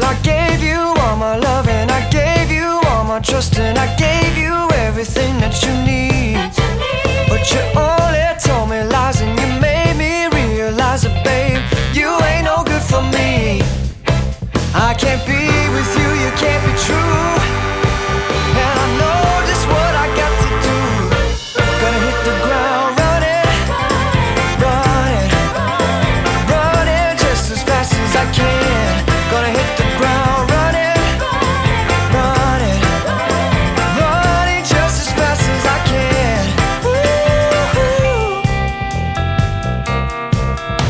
I gave you all my love and I gave you all my trust and I gave you everything that you need. But you only told me lies and you made me realize that, babe, you ain't no good for me. I can't be with you, you can't be true. And I know just what I got to do. Gonna hit the ground running, running, running just as fast as I can. Gonna hit the ground running, running, running just as fast as I can. Ooh.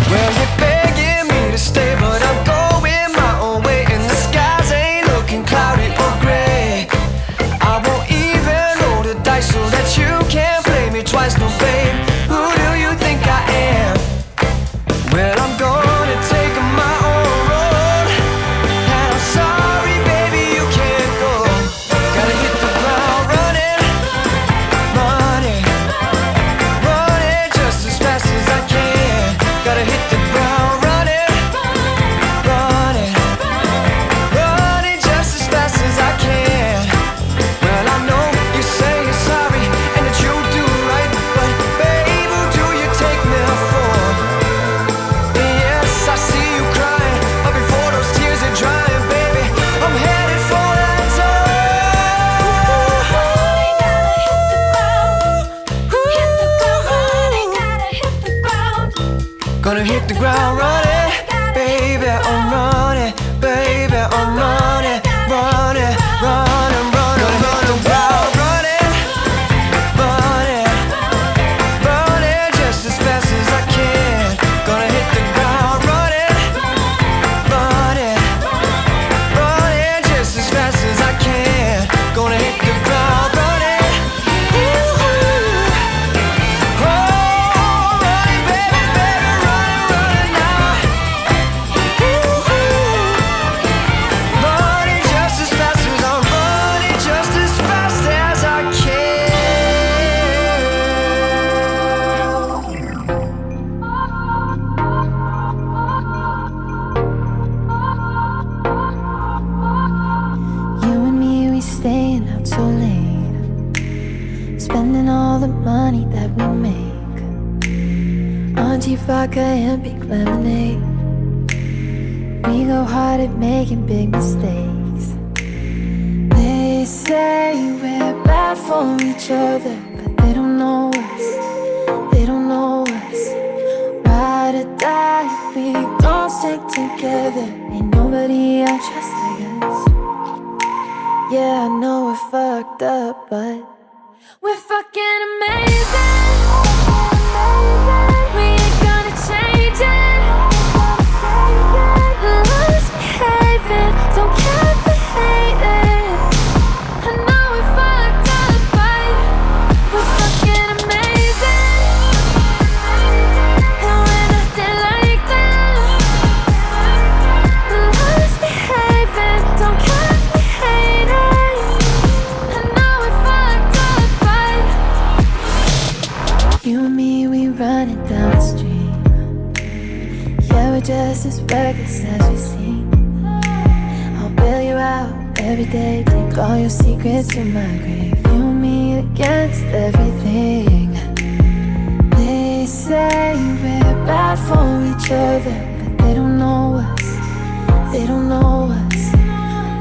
Well, you're begging me to stay, but I'm going my own way, and the skies ain't looking cloudy or gray. I won't even roll the dice so that you can't play me twice, no babe. Who do you think I am? Well, I'm gonna take my own road, and I'm sorry, baby, you can't go. Gotta hit the ground running, running, running just as fast as I can. Gotta hit the ground running, running, running just as fast as I can. Well, I know you say you're sorry and that you do right, but babe, who do you take me for? Yes, I see you crying, but before those tears are drying, baby, I'm headed for that door. Gonna hit the ground running, baby, I'm running, baby, I'm running, running, running, running. Gonna hit the ground running, running, running just as fast as I can. Gonna hit the ground running, running, running just as fast as I can. Gonna hit the ground running. Ooh. Oh, running, baby, baby, running, running now. Ooh. Running just as fast as I'm running, just as fast as I can. You and me, we staying out so late, spending all the money that we make on cheap vodka and big lemonade. We go hard at making big mistakes. They say we're bad for each other, but they don't know us, they don't know us. Ride or die, we gon' stick together. Ain't nobody I trust like us. Yeah, I know we're fucked up, but we're fucking amazing. We ain't gonna change it. Love's behaving, don't care if they hate it. I know we're fucked up, but we're fucking amazing. And we're nothing like them. Love's behaving, don't care if they hate it. I know we're fucked up, but you and me, we running down the street. Yeah, we're just as reckless as we seem. I'll bail you out every day, take all your secrets to my grave. You and me against everything. They say we're bad for each other, but they don't know us, they don't know us.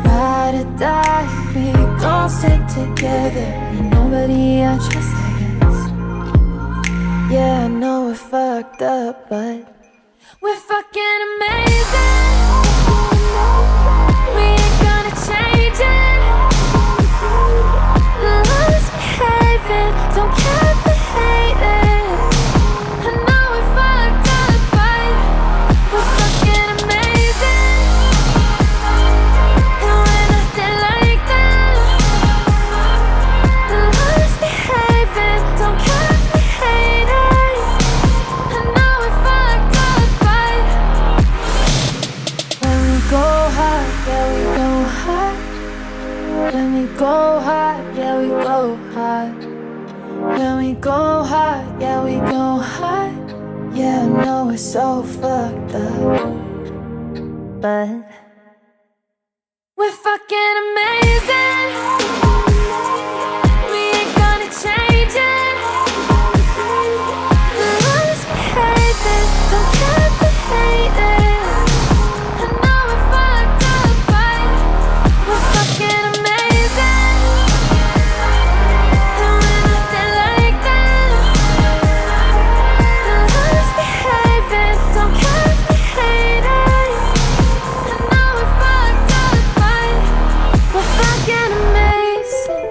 Ride or die, we gon' stick together. Ain't nobody I trust like us. Yeah, I know we're fucked up, but we're fucking amazing. We ain't gonna change it. Love's behaving, don't care if they hate it. I know we're fucked up, but we're fucking amazing. And we're nothing like them. Love's behaving, don't care if they hate it. I know we're fucked up, but when we go hard, yeah, we go hard. When we go hard, yeah, we go hard. When we go hard, yeah, we go hard. Yeah, I know we're so fucked up, but We're fucking amazing. We ain't gonna change it. We're always behaving. Don't care if we hate it. I know we're fucked up, but we're fucking amazing. And we're nothing like them. We're always behaving. Don't care if we hate it. I know we're fucked up, but we're fucking amazing.